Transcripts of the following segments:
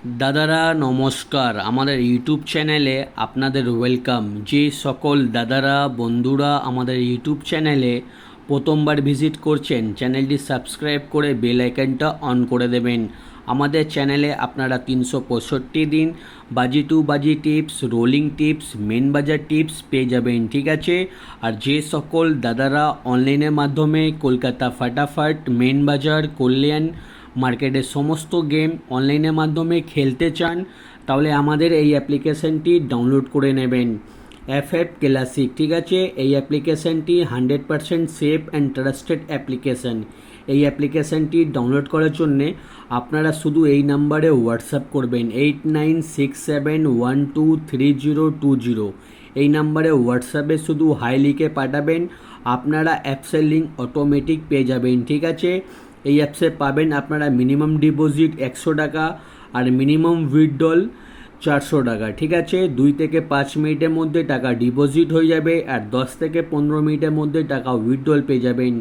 দাদারা নমস্কার, আমাদের ইউটিউব চ্যানেলে আপনাদের ওয়েলকাম। যে সকল দাদারা বন্ধুরা আমাদের ইউটিউব চ্যানেলে প্রথমবার ভিজিট করছেন, চ্যানেলটি সাবস্ক্রাইব করে বেল আইকনটা অন করে দেবেন। আমাদের চ্যানেলে আপনারা 365 দিন বাজি টু বাজি টিপস, রোলিং টিপস, মেন বাজার টিপস পেয়ে যাবেন, ঠিক আছে। আর যে সকল দাদারা অনলাইনের মাধ্যমে কলকাতা ফাটাফাট, মেন বাজার, কল্যাণ মার্কেটের সমস্ত গেম অনলাইনের মাধ্যমে খেলতে চান, তাহলে আমাদের এই অ্যাপ্লিকেশনটি ডাউনলোড করে নেবেন, FF ক্লাসিক, ঠিক আছে। এই অ্যাপ্লিকেশনটি 100% সেফ অ্যান্ড ট্রাস্টেড অ্যাপ্লিকেশন। এই অ্যাপ্লিকেশনটি ডাউনলোড করার জন্যে আপনারা শুধু এই নাম্বারে হোয়াটসঅ্যাপ করবেন 8967123020। এই নাম্বারে হোয়াটসঅ্যাপে শুধু হাই লিখে পাঠাবেন, আপনারা অ্যাপসের লিঙ্ক অটোমেটিক পেয়ে যাবেন, ঠিক আছে। এই অ্যাপসে পাবেন আপনারা মিনিমাম ডিপোজিট 100 টাকা আর মিনিমাম উইথড্রল 400 টাকা, ঠিক আছে। 2 থেকে 5 মিনিটের মধ্যে টাকা ডিপোজিট হয়ে যাবে আর 10 থেকে 15 মিনিটের মধ্যে টাকা উইথড্রল পেয়ে যাবেন।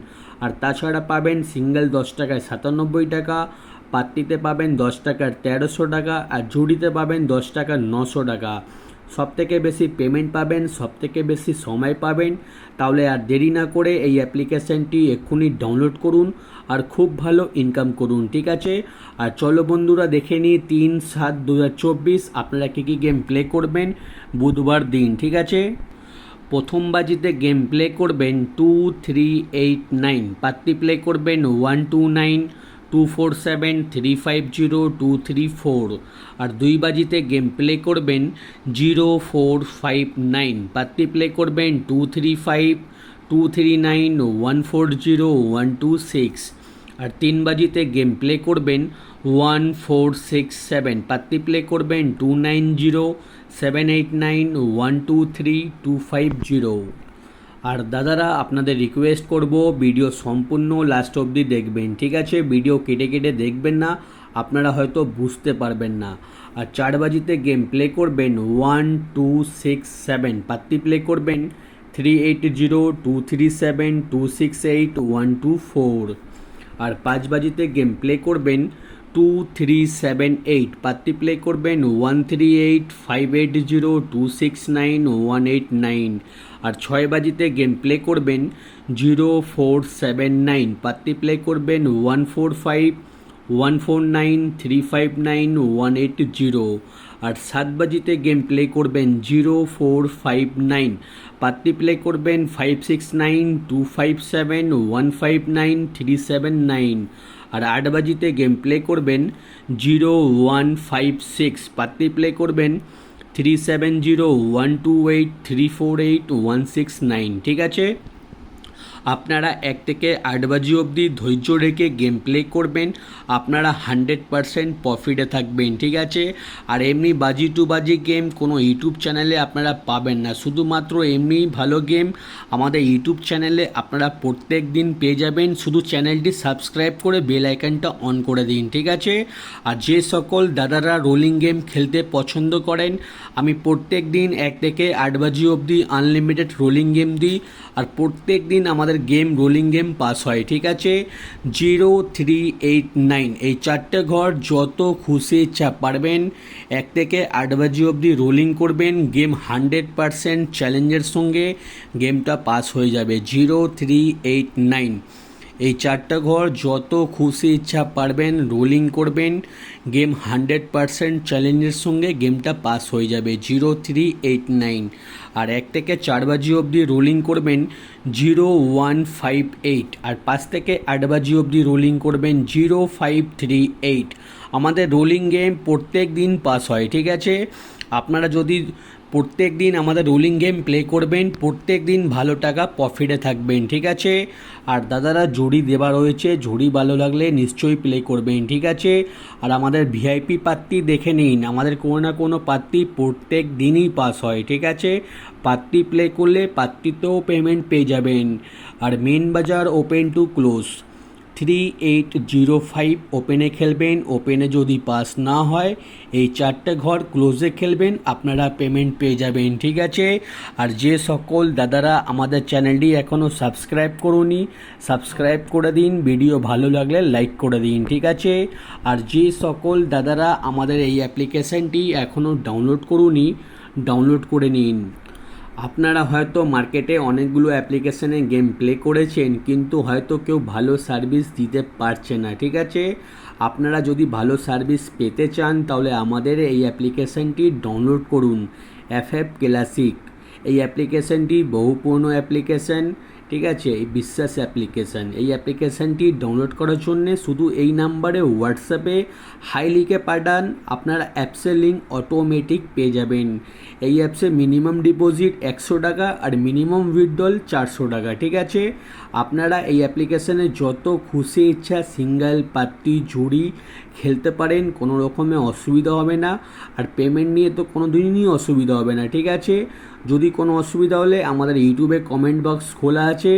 আর তাছাড়া পাবেন সিঙ্গেল 10 টাকায় 97 টাকা, পাত্তিতে পাবেন 10 টাকার 1300 টাকা আর ঝুড়িতে পাবেন 10 টাকার 900 টাকা। সবথেকে বেশি পেমেন্ট পাবেন, সবথেকে বেশি সময় পাবেন। তাহলে আর দেরি না করে এই অ্যাপ্লিকেশানটি এক্ষুনি ডাউনলোড করুন আর খুব ভালো ইনকাম করুন, ঠিক আছে। আর চলো বন্ধুরা দেখে নিই 3/7/2024 আপনারা কী কী গেম প্লে করবেন বুধবার দিন, ঠিক আছে। প্রথম বাজিতে গেম প্লে করবেন 2389, পাত্তি প্লে করবেন 129-247-350-234। আর 2 বাজিতে গেম প্লে করবেন 0459, পাত্তি প্লে করবেন 235-239-140-126। আর 3 বাজিতে গেম প্লে করবেন 1467, পাত্তি প্লে করবেন 290-789-123-250। আর দাদারা আপনাদের রিকোয়েস্ট করব ভিডিও সম্পূর্ণ লাস্ট অবধি দেখবেন, ঠিক আছে। ভিডিও কেটে কেটে দেখবেন না, আপনারা হয়তো বুঝতে পারবেন না। আর 4 বাজিতে গেম প্লে করবেন 1267, পাত্তি প্লে করবেন 380-237-268-124। আর 5 বাজিতে গেম প্লে করবেন 2378, পাত্তি প্লে করবেন 138-580-269-189। আর 6 বাজিতে গেম প্লে করবেন 0479, পাত্তি প্লে করবেন 145-149-359-180। আর 7 বাজিতে গেম প্লে করবেন 0459, পাত্তি প্লে করবেন 569-257-159-379। আর 8 বাজিতে গেম প্লে করবেন 0156, পাত্তি প্লে করবেন 370-128-348-169, ঠিক আছে। আপনারা 1 থেকে 8 বাজি অবধি ধৈর্য রেখে গেম প্লে করবেন, আপনারা 100% প্রফিটে থাকবেন, ঠিক আছে। আর এমনি বাজি টু বাজি গেম কোনো ইউটিউব চ্যানেলে আপনারা পাবেন না, শুধুমাত্র এমনি ভালো গেম আমাদের ইউটিউব চ্যানেলে আপনারা প্রত্যেক দিন পেয়ে যাবেন। শুধু চ্যানেলটি সাবস্ক্রাইব করে বেল আইকনটা অন করে দিন, ঠিক আছে। আর যে সকল দাদারা রোলিং গেম খেলতে পছন্দ করেন, আমি প্রত্যেক দিন 1 থেকে 8 বাজি অবধি আনলিমিটেড রোলিং গেম দিই আর প্রত্যেক দিন আমাদের গেম রোলিং গেম পাস হয়, ঠিক আছে। 0389 এই 4টে ঘর যত খুশি ইচ্ছা পারবেন 1 থেকে 8 বাজি অবধি রোলিং করবেন, গেম 100% চ্যালেঞ্জের সঙ্গে গেমটা পাস হয়ে যাবে। 0389 এই 4টে ঘর যত খুশি ইচ্ছা পারবেন রোলিং করবেন, গেম 100% চ্যালেঞ্জের সঙ্গে গেমটা পাস হয়ে যাবে। 0389। আর 1 থেকে 4 বাজি অবধি রোলিং করবেন 0158 আর 5 থেকে 8 বাজি অবধি রোলিং করবেন 0538। আমাদের রোলিং গেম প্রত্যেক দিন পাস হয়, ঠিক আছে। আপনারা যদি প্রত্যেক দিন আমাদের রোলিং গেম প্লে করবেন, প্রত্যেক দিন ভালো টাকা প্রফিটে থাকবেন, ঠিক আছে। আর দাদারা ঝুড়ি দেওয়া রয়েছে, ঝুড়ি ভালো লাগলে নিশ্চয়ই প্লে করবেন, ঠিক আছে। আর আমাদের ভিআইপি পাত্তি দেখে নিন, আমাদের কোনো না কোনো পাত্তি প্রত্যেক দিনই পাস হয়, ঠিক আছে। পাত্তি প্লে করলে পাত্তিতেও পেমেন্ট পেয়ে যাবেন। আর মেন বাজার ওপেন টু ক্লোজ, 3805 ওপেনে খেলবেন। ওপেনে যদি পাস না হয় এই 4টে ঘর ক্লোজে খেলবেন, আপনারা পেমেন্ট পেয়ে যাবেন, ঠিক আছে। আর যে সকল দাদারা আমাদের চ্যানেলটি এখনও সাবস্ক্রাইব করুনি, সাবস্ক্রাইব করে দিন, ভিডিও ভালো লাগলে লাইক করে দিন, ঠিক আছে। আর যে সকল দাদারা আমাদের এই অ্যাপ্লিকেশানটি এখনও ডাউনলোড করুনি, ডাউনলোড করে নিন। আপনারা হয়তো মার্কেটে অনেকগুলো অ্যাপ্লিকেশানে গেম প্লে করেছেন, কিন্তু হয়তো কেউ ভালো সার্ভিস দিতে পারছে না, ঠিক আছে। আপনারা যদি ভালো সার্ভিস পেতে চান তাহলে আমাদের এই অ্যাপ্লিকেশানটি ডাউনলোড করুন, FF ক্লাসিক। এই অ্যাপ্লিকেশানটি বহু পুরনো অ্যাপ্লিকেশান, ঠিক আছে, এই বিশ্বাস অ্যাপ্লিকেশান। এই অ্যাপ্লিকেশানটি ডাউনলোড করার জন্যে শুধু এই নাম্বারে হোয়াটসঅ্যাপে হাই লিখে পাঠান, আপনারা অ্যাপসের লিঙ্ক অটোমেটিক পেয়ে যাবেন। এই অ্যাপসে মিনিমাম ডিপোজিট 100 টাকা আর মিনিমাম উইথড্রল 400 টাকা, ঠিক আছে। আপনারা এই অ্যাপ্লিকেশানে যত খুশি ইচ্ছা সিঙ্গেল পার্টি জুড়ি খেলতে পারেন, কোনো রকমের অসুবিধা হবে না। আর পেমেন্ট নিয়ে তো কোনো দিনই অসুবিধা হবে না, ঠিক আছে। যদি কোনো অসুবিধা হলে আমাদের ইউটিউবে কমেন্ট বক্স খোলা আছে,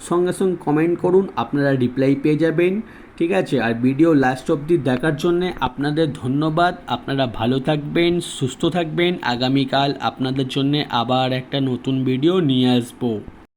সঙ্গে সঙ্গে কমেন্ট করুন, আপনারা রিপ্লাই পেয়ে যাবেন, ঠিক আছে। আর ভিডিও লাস্ট অবধি দেখার জন্যে আপনাদের ধন্যবাদ। আপনারা ভালো থাকবেন, সুস্থ থাকবেন। আগামীকাল আপনাদের জন্যে আবার একটা নতুন ভিডিও নিয়ে আসবো।